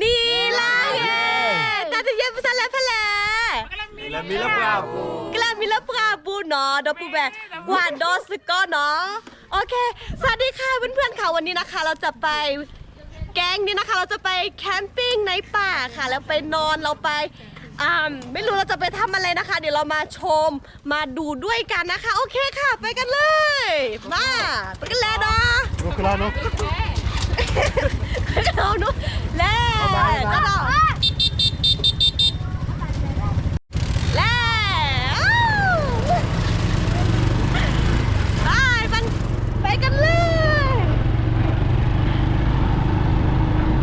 นี่ล่ะเย่ตาจะเย็นภาษาแล้วพะแล Mila Prabu กลามิลปราบูเนาะดอปูแบบกวาดดอสก็เนาะโอเคสวัสดีค่ะเพื่อนๆค่ะวันนี้นะคะเราจะไปแก๊งนี้นะคะเราจะไปแคมปิ้งในป่าค่ะแล้วไปนอนเราไปไม่รู้เราจะไปทำอะไรนะคะเดี๋ยวเรามาชมมาดูด้วยกันนะคะโอเคค่ะไปกันเลยมาไปกันแล้วเนาะ Rocolano เราเนาะแล้วก็เราไปกันเลย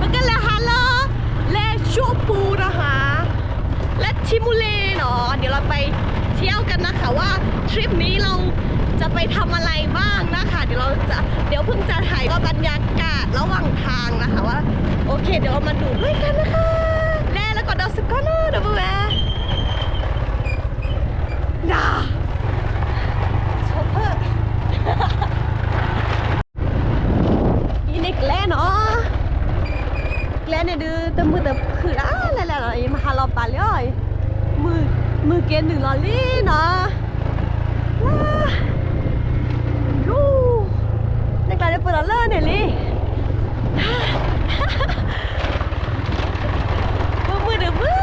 มันกันแล้วฮะและชูปูนะคะและทิมูเลเนาะเดี๋ยวเราไปเที่ยวกันนะคะว่าทริปนี้เราจะไปทำอะไรบ้างนะคะเดี๋ยวเพิ่งจะถ่ายก็บรรยากาศระหว่างทางนะคะว่าโอเคเดี๋ยวเรามาดูด้วยกันนะคะแล้วก็ดาวสกอร์เดี๋ยวแม่น่าชอบเพิ่มแกล้เนาะแกล้เนี่ยดูแต่มือแต่คืออะไรมาหาเราปาเลยมือเกณฑ์1 ลอรี่เนาะดูนักการจะเปิดเลอร์เนี่ยลิมือเดือมือ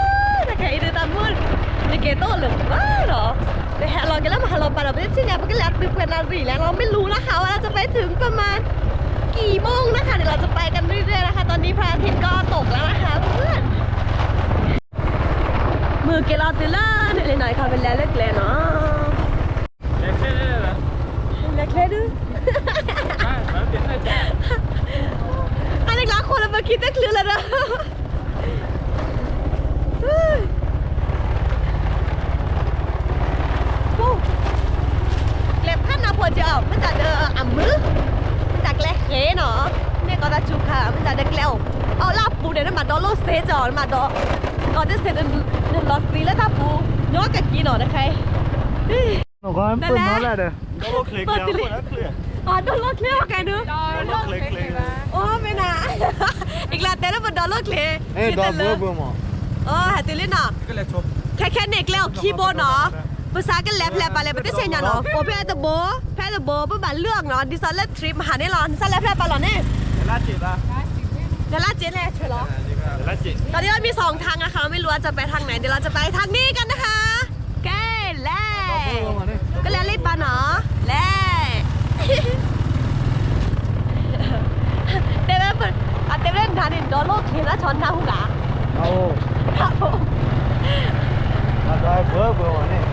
แต่ใครเดือตามมือในเกโต้เหลืองว้าเหรอแต่หาเรากันแล้วมาหาเราปาเราไม่ได้ที่ไหนมันก็แล้วตื่นเป็นอะไรแล้วเราไม่รู้นะคะว่าเราจะไปถึงประมาณกี่โมงนะคะเดี๋ยวเราจะไปกันเรื่อยๆนะคะตอนนี้พระอาทิตย์ก็ตกแล้วนะคะเพื่อนมือเกลอตื่นแล้วเนี่ยหน่อยค่ะเป็นแล้วเล็กๆเนาะเล็กๆดูอันนี้ล้างคนแล้วมาคิดได้คลื่นแล้วนะเล็บขั้นนะพอจะมันจะอ่ำมือจากแรกเนาะเนี่ยก็จะจุกค่ะมันจะเด็กแล้วเอาลาปูเดี๋ยวมาดอลโลเซจอนมาดอก่อนจะเสร็จเดินรถฟรีแล้วตาปูเนาะกับกี่หน่อนะใครนั่นแหละเปิดอ๋อดอลโลเคลียร์กันเนาะโอ้ไม่น่าอีกแล้วแต่ละมันดอลโลเคลียร์ดอลโลบูมอ๋อหาตัวเล่นเนาะแค่เน็กแล้วคีย์บอร์ดเนาะภาษากันแลบอะไรไม่ได้เสียงเนาะโอ้แพ้ตะโบเพื่อบันเลือกเนาะดิฉันเล่นทริปหาได้หรอดิฉันเล่นแพ้ปะหรอเนี่ยเดล่าเจ็ดแหละใช่หรอตอนนี้เรามี2 ทางนะคะไม่รู้ว่าจะไปทางไหนเดี๋ยวเราจะไปทางนี้กันนะคะแก่แล้วก็แล้วรีบปะเนาะแล้วเดี๋ยวเปิดเดี๋ยวเล่นทางนี้โดนโลกเขียนแล้วชนทางหูกะโอ้ครับผมเบอร์เนี่ย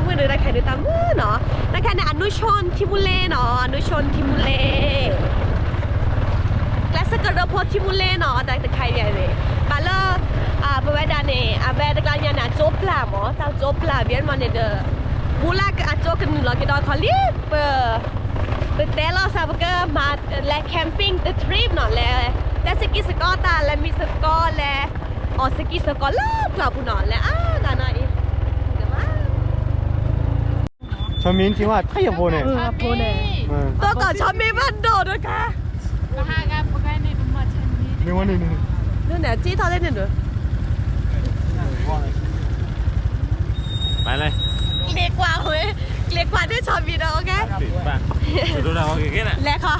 มือได้ใครดูตามมือเนาะได้แค่ในอนุชนทิมูเล่เนาะอนุชนทิมูเล่และสกัดระพทิมูเล่เนาะแต่ใครเนี่ยเลยปาเลอร์ประวัติดานี่แบดกลางยันโจ๊ปลาหมอตาโจ๊ปลาเบียนมันเนี่ยเด้อมูลากโจ๊กันหนึ่งร้อยกิโลคอลีเปิดแต่เราสาวก็มาและแคมปิ้งแต่ทริปเนาะและสกีสกอตาและมีสกอและสกีสกอล่าเปล่าปุ่นและกันหน่อยชมินจริงว่าถ้าอย่างโบเนี่ยตัวก่อนชอบมีบ้านโดดนะคะมีวันนี้นู่นเนี่ยจี้เขาเล่นหนึ่งด้วยไปเลยเล็กกว่าเว้ยเล็กกว่าที่ชอบมีนะโอเคดูนะโอเคแค่นั้นเล็กค่ะ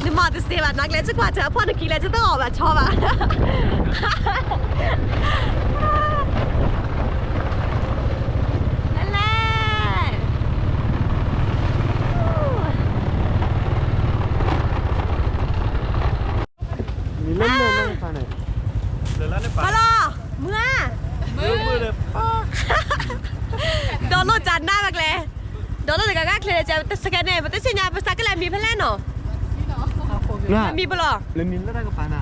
นึกมอจะเสียแบบนักเล่นจะกว่าจะพ่อนักกีฬาจะต้องออกแบบชอบอ่ะมาล่อเมื่อเลยโดนโลจันหน้าแบบเลยโดนโลจากการเคลียร์จะสแกนเนี่ยมันต้องใช้งานภาษาก็เลยมีเพลนเนาะมีปลอกเลยมินแล้วได้กับปาน่ะ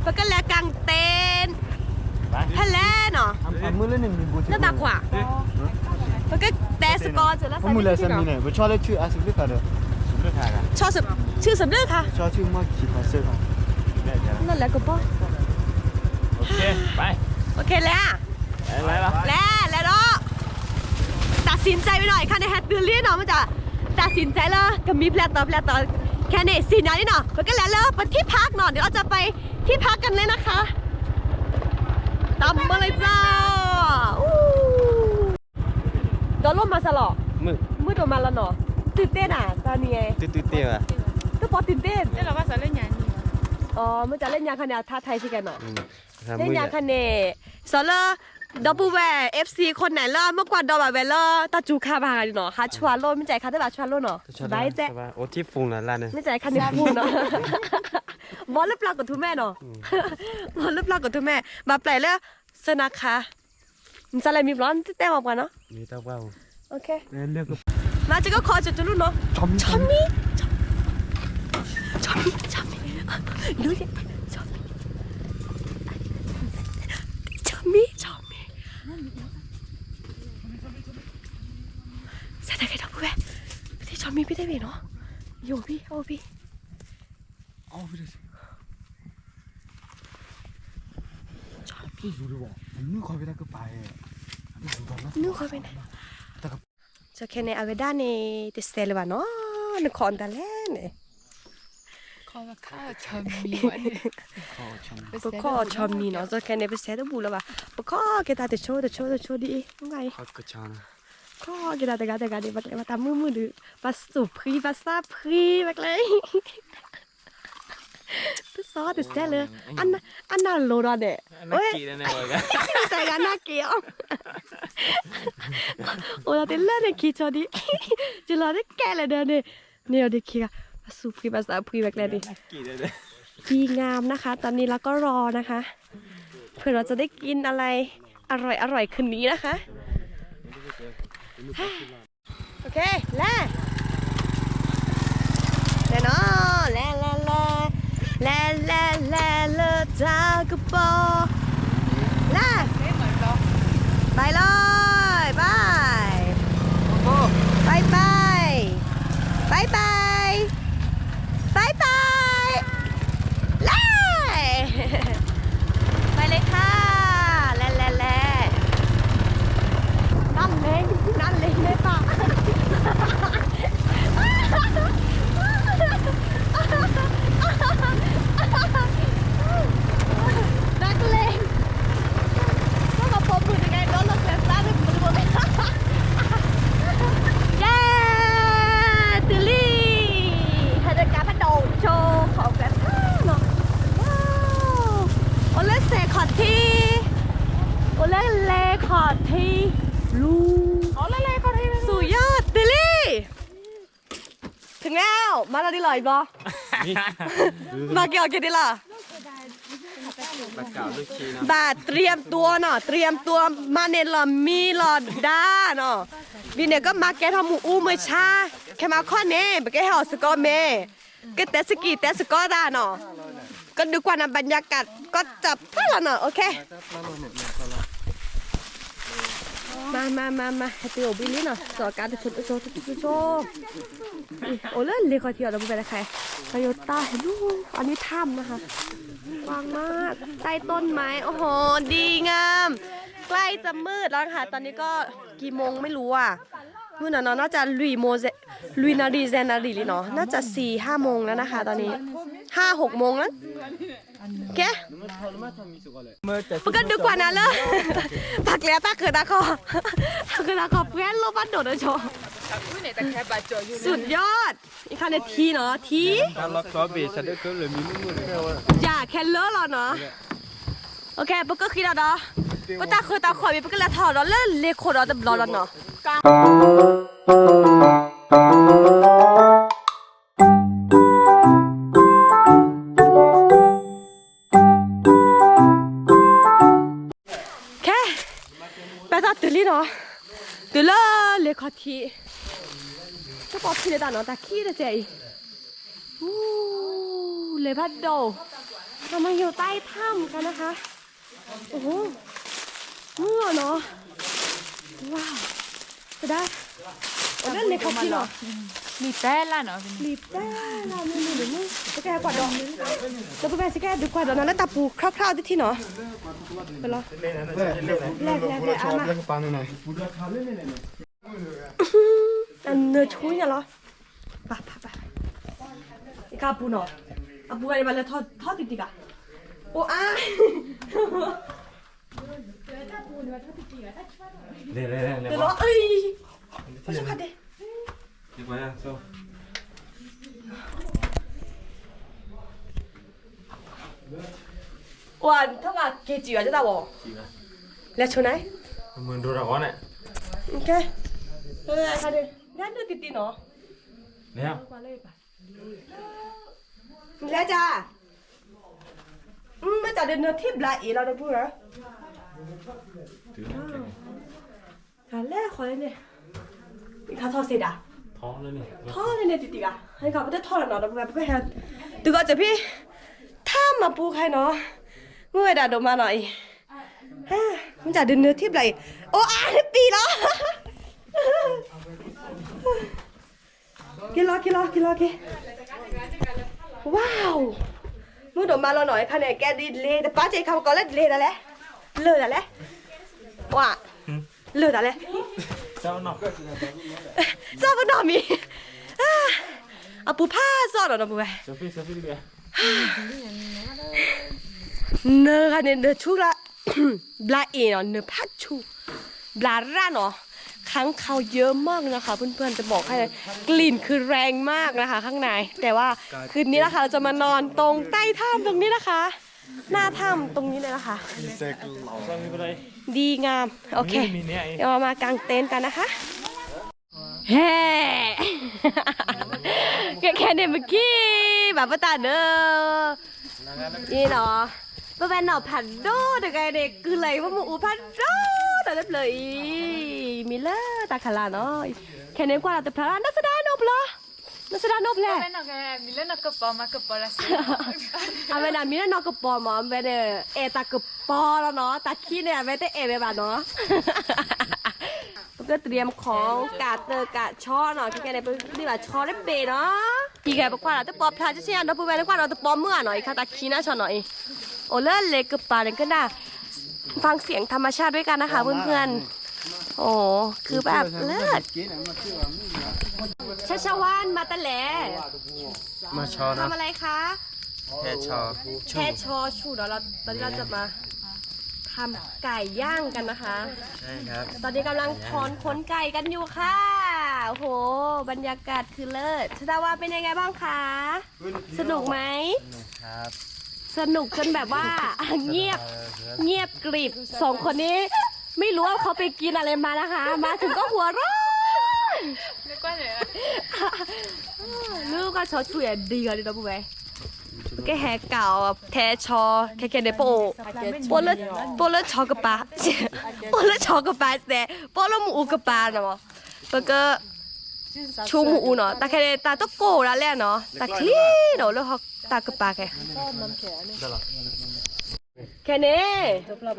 มันก็แล้วกางเต็นเพลนเนาะมือเล่นหนึ่งมีบูชน่าตากว่ามันก็แต่สกอร์เสร็จแล้วมือเล่นสมินเนี่ยชอบเล่นชื่ออาสิบเลือกอะไรชอบชื่อสำเร็จค่ะชอบชื่อมากขีดมาเสื้อค่ะนั่นแหละก็ป้อโอเคไปโอเคแล้วแล้วเนาะตัดสินใจไปหน่อยค่ะในแฮตเดอร์เลียนเนาะมันจะตัดสินใจแล้วก็มีแพลตต่อ แค่นี้สินะนี่เนาะมันก็แล้วไปที่พักเนาะเดี๋ยวเราจะไปที่พักกันเลยนะคะตามมาเลยจ้าโดนล่มมาสลอ มืดออกมาแล้วเนาะตื่นเต้นอ่ะตอนนี้ไง ตื่นเต้นอ่ะ ก็พอตื่นเต้น 这老板说的年纪。อ๋อมันจะเล่นยาคันเนท่าไทยใช่กันเนาะ ทำ เล่น มือย าคันเนสเลอร์ดับเบิลแวร์ FC คนไหนเล่ะเมื่อก่อนดอแบบเวลเลอร์ตาจูคาบางเนาะฮาชวาโลไม่ใจค่ะได้แบบชวาโลเนาะได้แจ๊ะ โอ้ที่ฟุงน่ะล่ะเนี่ย ไม่ใจคันเนพูดเนาะบอลเล็บปลากับทุแม่เนาะบอลเล็บปลากับทุแม่มาแปลแล้วสนักค่ะมันจะอะไรมีร้อนแต้มออกมาเนาะ มีตาว่าว โอเค เลือก มาจะก็ขอจุดรุ่นเนาะชอมมี่ดูดิชอมมี่ใส่ได้กันทั้งคู่พี่ที่ชอมมี่พี่ได้ไหมเนาะโยพี่เอาพี่ อ๋อพี่พี่รู้หรือเปล่านึกคอยไปได้ก็ไปนึกคอยไปไหนจะแค่ในอาเวด้าในติสเตลวะเนาะในคอนตาเล่เนี่ย ข้าวชมมีวันนี้ ปกข้อชอมมีเนาะจะแค่ในไปเซตบูแล้วว่ะปกข้อเกตาแต่โชว์ดีไง เขาก็ชอบนะ ข้อเกตาแต่การเดี๋ยวมาทำมือดื้อมาสูบพรีมาซาพรีแบบเลยไปซอแต่เซตเลยอันน่าโลดอนเนี่ยเฮ้ยใจกันน่าเกี่ยวโอ้ยแต่เล่นเนี่ยคิดชอดีจะรอได้แก่เลยเดินเนี่ยเด็กคิดอะสูพรีภาษาพรีแบบเลยดิดีงามนะคะตอนนี้เราก็รอนะคะเพื่อเราจะได้กินอะไรอร่อยคืนนี้นะคะโอเคแล่เนาะแล่จากระปอแล่ไปเลยบายบายไล่ไปเลยค่ะแล่นั่นเลยในป่านักเลงก็มาพบคุณยังไงก็ลงเล็บซ่าเลยคุณผู้ชมเย้ติลี่ให้ได้การพัดโดดโชว์ของกันเนาะว้าวโอเล่เซคอร์ทีโอเล่เลคอร์ทีลูสุดยอดติลี่ถึงแล้วมาเราดีหรออีกบ่มาเกี่ยวกันดีล่ะบาเตรียมตัวเนาะเตรียมตัวมาเนลมีหลอดด้าเนาะบีเนี่ยก็มาแกทำหมูอูเมื่อชาแค่มาข้อนี้ไปแกห่อสกอเมก็แต่สกีแต่สกอด้าเนาะก็ดูกว่าบรรยากาศก็จับพลาดเนาะโอเคมาให้ตัวบิลลี่เนาะจอดการโชว์โอ้เล่นเลยขอเที่ยวเราไปนะใครโตโยต้าเห็นดูอันนี้ถ้ำนะคะกว้างมากใต้ต้นไม้โอ้โหดีงามใกล้จะมืดแล้วค่ะตอนนี้ก็กี่โมงไม่รู้อ่ะนู่นน่ะน่าจะลุยนารีเซนารีเนาะน่าจะ 4-5 โมงแล้วนะคะตอนนี้ 5-6 โมงแล้วโอเคปกติดูกว่านั้นเลยปักแล้วตาเกิดตาคอเพื่อนโลบันโดดโชว์สุดยอดอีกครั้งในทีเนาะทีอย่าแค่เลอะหรอเนาะโอเคปกติคิดแล้วเนาะปกติคือตาคอยมีปกติแล้วถอดแล้วเลโคเราจะบล็อกแล้วเนาะตื่นลี่เนาะตื่นเลยขอทีจะบอกทีเลยตาเนาะแต่ขี้เลยเจ๊เลยพัดโดเรามาอยู่ใต้ถ้ำกันนะคะโอ้โหเมื่อเนาะว้าวจะได้นั่นเลยขอทีเนาะ มีแป้ละเนาะ รีบได้เราไม่มีหรือไม่จะแก้กวาดดอกจะไปจะแก้ดูกวาดดอกนั้นแล้วตาปูคร่าวๆที่เนาะไปรอแรกเอามาอันเนื้อชุยเหรอไป อีกาปูเนาะอาปูอะไรมาเลยทอดติดๆอ่ะโอ้อ้า เร็ว เดี๋ยวรอเอ้ยมาช่วยกันดิ เดี๋ยวมาโซ่ 哇，他妈给几元知道不？来出来 เหมือนดูดร้อนอ่ะ ，OK，来看的，那那弟弟呢？ เนี่ย 你来家？没家的那贴不来一了都不是？看来好像呢，你看他谁的？ ท้องแล้วนี่ 他的那弟弟啊，你看不得他了呢，都不还，这个这边他们不开呢。Người đã đồ mà nói ha, mình chả đừng nữa tiếp lại. Ô ai bị đó. Kia lo. Wow. Muốn đồ mà lo nói khả này cái đi lê,แต่ป้าใจเขาcó lết lê đã lẽ. Lơ đã lẽ. Wow. Lơ đã lẽ. เจ้าหนอก Sao vẫn nọ mi. À bù pa sao đó bù vậy. เซลฟี่ดิเบีย เนื้อค่ะเนี่ยเนื้อชุกละ บลาเอเนาะเนื้อพักชูบลาร่าเนาะค้างคาวเยอะมากนะคะเพื่อนๆจะบอกให้เลยกลิ่นคือแรงมากนะคะข้างในแต่ว่าคืนนี้นะคะเราจะมานอนตรงใต้ถ้ำตรงนี้นะคะ หน้าถ้ำตรงนี้เลยนะคะ เซ็กเราไม่เป็นไร ดีงามโอเคเดี๋ยวเรามากางเต็นท์กันนะคะเฮ้ แค่เนี่ยเมื่อกี้แบบว่าตาเด้อนี่เนาะประมาณหน่อผัดโดแต่ไงเด็กคืออะไรว่าหมูผัดโดแต่เรียบเลยมิเลอร์ตาคาราเนาะแค่นี้กว่าเราจะพลาดนักแสดงนบเหรอนักแสดงนบแหละ ไม่นอกแกมีเล่นนอกกระป๋อมากระป๋อละสิ เอาไปนะมีแล้วนอกกระป๋อมไปเด้อเอตากระป๋อแล้วเนาะตาขี้เนี่ยไม่ได้เอไปบ้านเนาะก็เตรียมของกาเตอร์กาช่อเนาะที่แกในเป็นที่แบบช่อได้เปเนาะที่แกบอกว่าเราจะปอบพลาจะเชียร์เราพูดไปแล้วว่าเราจะปอบเมื่อหน่อยค่ะตาขี้น่าชอหน่อยโอ้เลิศเลยกระป๋าเนี่ยก็ได้ฟังเสียงธรรมชาติด้วยกันนะคะเพื่อนๆโอ้คือแบบเลิศชัชวานมาตะแหล มาชอนะ ทำอะไรคะ แค่ชอ แค่ชอชูเดี๋ยวเราตอนนี้เราจะมาทำไก่ย่างกันนะคะ ใช่ครับ ตอนนี้กำลังถอนขนไก่กันอยู่ค่ะโอ้โหบรรยากาศคือเลิศชดาว่าเป็นยังไงบ้างคะสนุกไหม ครับ สนุกจนแบบว่า เงียบกริบสองคนนี้ไม่รู้ว่าเขาไปกินอะไรมานะคะ มาถึงก็หัวเร้อน นึกว่าเนี่ย ลูกก็ชอช่วยดีกันเลยนะปุ๊บเว้ยแกแหกเก่าแทชอแค่เดโปโปเลชอกระปาโปเลชอกระปาแต่โปเลหมูกระปาเนาะแล้วก็ชูหมูเนาะแต่แค่ตาต้องโกแล้วแหละเนาะตาคลีเนาะแล้วเขาตากระปาแค่แค่นี้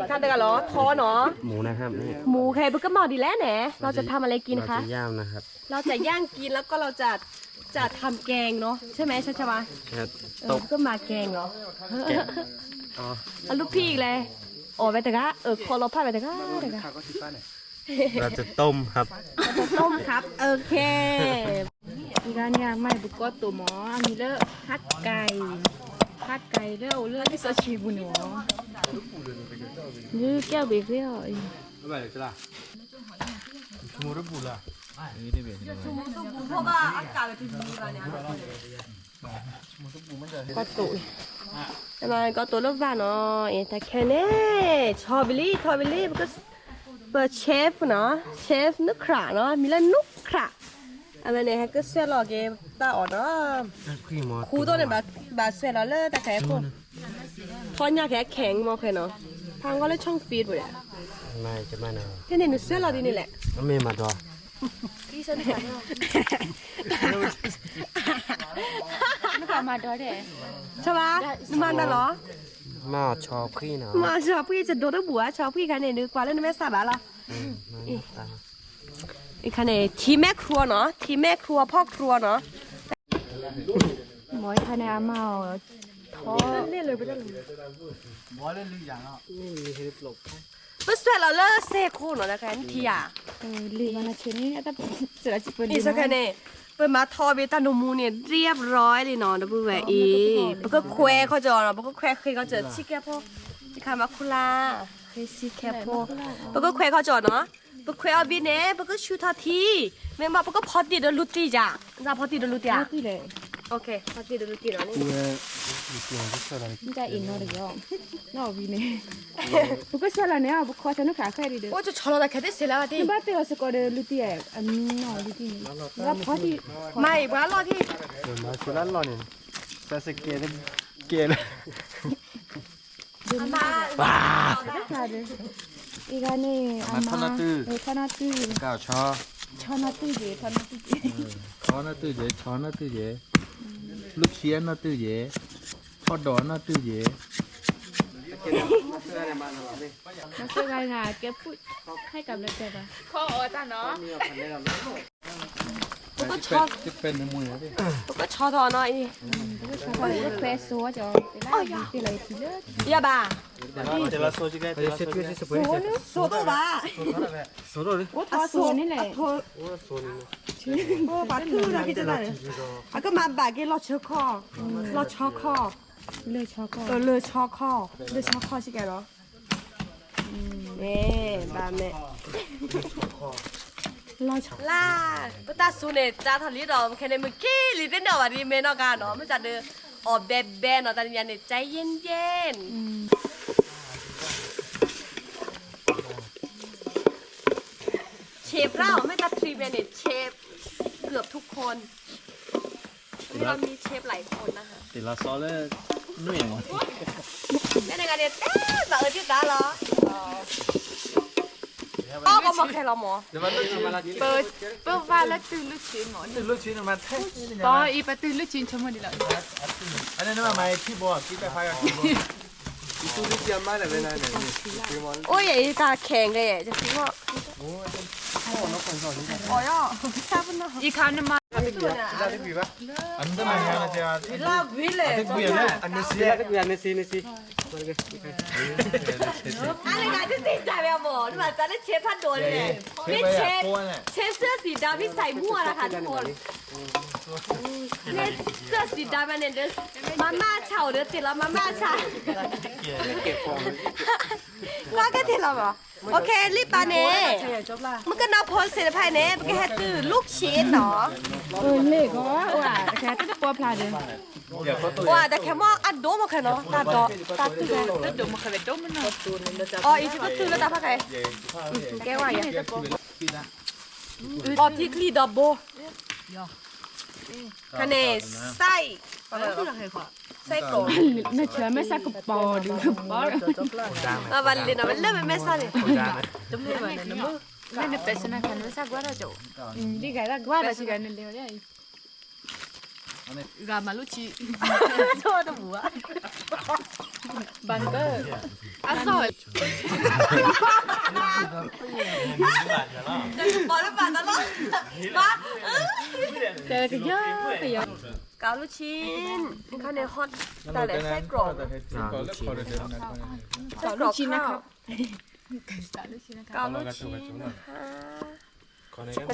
ทำได้กันเหรอท้อเนาะ หมูนะครับนี่ หมูแค่ปุ๊กก็หมอดีแล้วเนี่ยเราจะทำอะไรกินคะ เราจะย่างนะครับ เราจะย่างกินแล้วก็เราจะทำแกงเนาะใช่ไหมชัชวา ครับ ก็มาแกงเหรอ แกะอ๋อ ลูกพี่อีกเลยโอ้ไปแต่ก็คอเราพลาดไปแต่ก็ เราจะต้มครับ จะต้มครับโอเค มีร้านยางไม่บุกก็ตัวหมอมีเลือฮักไก่เลือเลือที่สชีบุญหัวยื้อแก้วเบรกเรียว อะไรจะล่ะชูมูรบุล่ะ เพราะว่าอากาศมันดีกว่าเนี่ยก็ตุยแต่มันก็ตัวรถบ้านเนาะแต่แค่นี้ชอบิลลี่มันก็เปิดเชฟเนาะเชฟนึกขระเนาะมีแล้วนุกขระอะไรเนี่ยก็เสียหลอกเกมตาอ่อนเนาะ พี่หมอ ครูตัวเนี่ยบาเสียแล้วเลยแต่แค่พวกทอนยาแข็งมอแค่เนาะทางก็เลยช่องฟีดหมดเลย นายจะมาหนาว ที่นี่หนูเสียเราดีนี่แหละ ไม่มาดอ พี่ฉันถาม นึกว่ามาดอเด้ ใช่ปะมันน่ะเหรอ มาชอพี่นะ มาชอบพี่จะโดนบัวชอบพี่คันเนี่ยนึกว่าเล่นแม่สาบะเหรออีกคันเนี่ยทีแม่ครัวเนาะทีแม่ครัวพ่อครัวเนาะ หมอทนายเมาท้อ นี่เลยไปได้เลยมันสวยเราเลิกเซโคเนาะนะคะทีอ่ะ ลีมานาเชนี่เนี่ยแต่เสร็จแล้วจะเป็น อีสักคันเนี่ย เปิดมาทอเบตาโนมูเนี่ยเรียบร้อยเลยเนาะดับเบิลแหวอีปก็แควเขาจอเนาะปก็แควเคยเขาเจอชิแคโพชิคามาคุลาเคยชิแคโพปก็แควเขาจอเนาะปก็แควเอาบินเนี่ยปก็ชูทาทีเมื่อมาปก็พอดีเดลุตีจ้ะจ้าพอดีเดลุตีอ่ะ ที่เลย โอเคพอดีเดลุตีเนาะนี่ มันจะอินเนาะเดี๋ยวน่าวินเนี่ยบุกก็สละเนี่ยบุกคอสนุกขาแค่ดีเด้อ โอ้จะชอลแต่แค่ได้เสร็จแล้วดิ บ้านเต๋อสกอเดลุตีอ่ะอันนี้เนาะลุตีแล้วพอดี ไม่บ้านรอที่ มาสุรันรอนี่แต่สเกลเกล มา ค่ะเด้ออีกอันนี้อามาทนาตื้อ ก้าวชอ ชอนาตื้อเด้ทนาตื้อเด้ ชอนาตื้อเจชอนาตื้อเจลูกเชียนนาตื้อเจทอดดอนนาตื้อเจ มาช่วยกันค่ะแกพูดให้กับเราใจป่ะข้อตาเนาะ ปก็ชอ จะเป็นมวยนะดิ ปก็ชอทอเนาะอี พอดีแควโซ่จอไปไล่ตีเลยทีเด้อ อย่าบ้า เดี๋ยวเราโซจิกันเดี๋ยวเซตที่สเปรย์ โซโตบ้า โซโดดิ โอ้ทอโซ่นี่แหละ โอ้บาคือนะกิจการอ่ะก็มาบากิรอเชอคอรอชอคอ เลยช็อกก็ เลยชอคอเลยชอคอใช่แกเหรอนี่บาเน่รอชอล่าปตาซูเนจ้าทอลีดอมแค่ในเมื่อกี้ลิเดนเดอร์วันนี้เมนอกาเนาะมันจะเดือออกแบบเนาะแต่ยันเนี่ยใจเย็นเชฟเราไม่ตัดทรีเมนเชฟเกือบทุกคนเรามีเชฟหลายคนนะคะ ติดละซอเลยนุ่ยมั้ง แม่ในงานเนี่ยเต้แบบที่ตาเหรอป้าก็มาแค่เราหมอ เดี๋ยวมันต้องกินมาละ เปิดว่าแล้วตื่นลูกชิ้นหมอ ตื่นลูกชิ้นมาแท้ ต่ออีปตื่นลูกชิ้นชั่วโมงเดียว อันนี้ว่าไม่ที่บอกกินไปพายกันอีตู้ลูกเยี่ยมมากเลยเป็นอะไรเนี่ยกินมัน โอ้ยไอ้ตาแข็งเลยจะคิดว่า โอ้ยนกคนสอนนี่ โอ้ยทราบมั้ย อีครั้งนึงมา ได้กี่ได้กี่ปะอันนั้นมันยังไงจ๊ะ ลาวิเลย เบียร์เนี่ยอันนี้สิอันนี้สินี่สิ อะไรกันที่สิใจแบบหมอนี่มาจะได้เชฟพันโดนเลยนี่เชฟเสื้อสีดำที่ใส่มั่วนะคะทุกคนเนี่ยเสื้อสีดำมันเนี่ยเด้อมาม่าเฉาเด้อติดแล้วมาม่าเฉาก็แค่ติดแล้วเหรอโอเครีบไปเน่มันก็นับพลเสร็จภายในมันก็แค่ตื่นลูกชิ้นเนาะ เล็กก็ว่าแค่ตั้งตัวพลาดเลย ว่าแต่แค่ว่าอัดโดมาแค่เนาะตาดอตาตื่น แล้วเดี๋ยวมาเคยดมมันเนาะ อ๋ออีที่ก็ตื่นแล้วตาพักไงแกว่าอย่างอ๋อที่คลีดับโบคะแนนไส้ไส้กรอก ไม่เชื่อไม่สักกระป๋อดูกระป๋อ วันเรียนมันเริ่มไม่สั้นเลย ไม่ได้เป็นสนักขันไม่สักว่าเราจะดีกันละว่าเราสิกันเร็วได้กามาลุชิ โทษนะหัว บังเกอร์อ่ะสอย บอกแล้วป่ะตลอดมา แต่ก็เยอะก็เยอะ เกาลูกชิ้นข้าวเหนียวฮอตแต่แหละไส้กรอกไส้กรอกชิ้นนะครับเกาลูกชิ้นนะคะ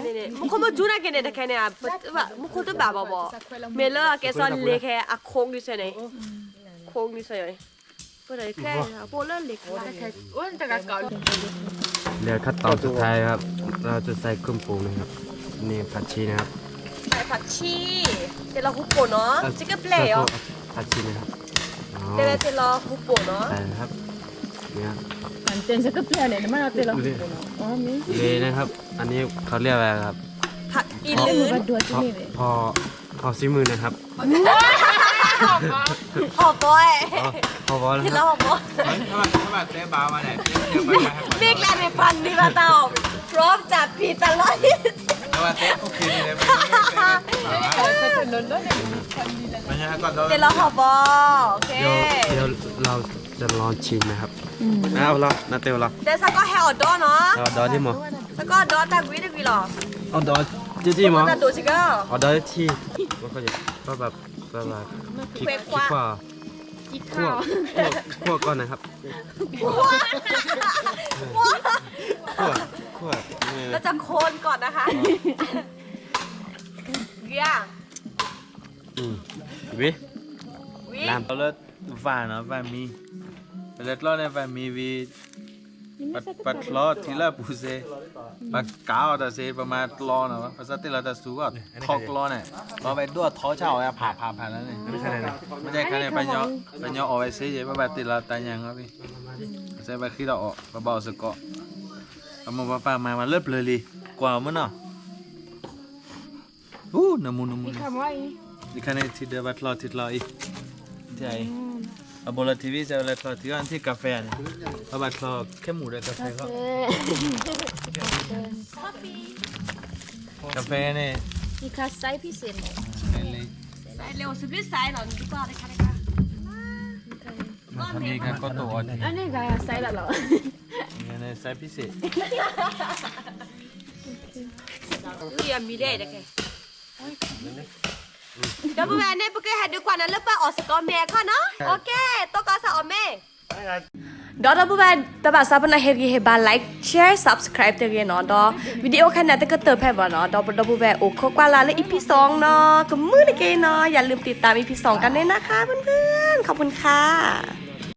นี่ๆมึงคนมาจูน่ากันเนี่ยแต่แค่เนี่ยแบบมึงคนตัวแบบบ่เมลเลอร์แกซอนเล็กแค่อะโค้งดิใช่ไหมโค้งดิใช่ไหมก็เลยแค่โบเลอร์เล็กแค่ อ้วนแต่ก็เก่า เดี๋ยวขั้นตอนสุดท้ายครับ เราจะใส่เครื่องปรุงนะครับ นี่ผัดชีนะครับ ใส่ผักชีเดี๋ยวเราคุกโปะเนาะชิคกี้พายเหรอ ผัดชีนะครับอ๋อ เดี๋ยวเราคุกโปะเนาะ ใส่นะครับเนี่ย อันเจนสักก็เปลี่ยนเนี่ยมันเอาเตะเราอ๋อมี เลยนะครับ อันนี้เขาเรียกอะไรครับ ผักอีลืน มาดูที่นี่เลย พอซีมือนะครับ หอบบอย พอแล้ว ที่ ค เรา รับ หอบบอย ถ้าแบบเจ๊บ้ามาเนี่ยเจ๊ไปนะ เรียกแลนในฟันดีมาเต่าพร้อมจับผีตลอด ถ้าว่าเจ๊โอเคเลยไม่ใช่ก่อนเรา เดี๋ยวเราหอบบอยโอเค เดี๋ยวเราจะลองชิมนะครับเอาละนาเตียวละ เดี๋ยวสักก็แฮลดอเนาะ เอาดอที่หมอ สักก็ดอตาวิได้วีหรอ เอาดอจี้หมอ จะดูสิก็ เอาดอที่ว่าเขาจะก็แบบพริกคั่ว กิน คั่ว ข้าว คั่วก่อนนะครับ คั่ว เราจะโคนก่อนนะคะ kia วิ Ui làm Lớp và nó và mi Lớp lo này và mi vì Bắt lo thì là bù xe Bắt cáo ta xe và mà lo nó Và sát là ta sú à Thọc lo này Nó phải đua thó chào à phá đó nàyไม่ใช่cái này phải nhỏ ở vậy xe vậy và tiết là tai nhang đó đi Sẽ phải khi đó và bảo sự cọ Mà mà lớp lời đi Quả mất nào nằm mù มีคำว่าอี Di kana ti da bat lo tit lo I. Ti ai. Abola TV sa la lo ti an ti cafe ni. Bat lo ke mu da cafe ko. Cafe ni มีคัสไซส์พิเศษ le. Sai leo sụp lít sai nó đi qua đây khai đây Ma thami ka ko to odi. อันนี้ก็ไซส์ละเหรอ Ni ne sai pi se. Ui em mi đây kìa Đó bố mẹ nên bố cái hạt được quả nó lớp ba ở sẽ có mẹ con nó Ok tôi có sao ở mẹ Đó bố mẹ ta bảo sao bên này hết ghi hết ba like share subscribe tới ghi nó đó Video khai này ta cứ tập hay vào nó đó bố mẹ ổ khô qua là EP 2 nó Cứ mưa này kì nóอย่าลืมติดตาม EP 2 กันด้วยนะคะเพื่อนๆขอบคุณค่ะ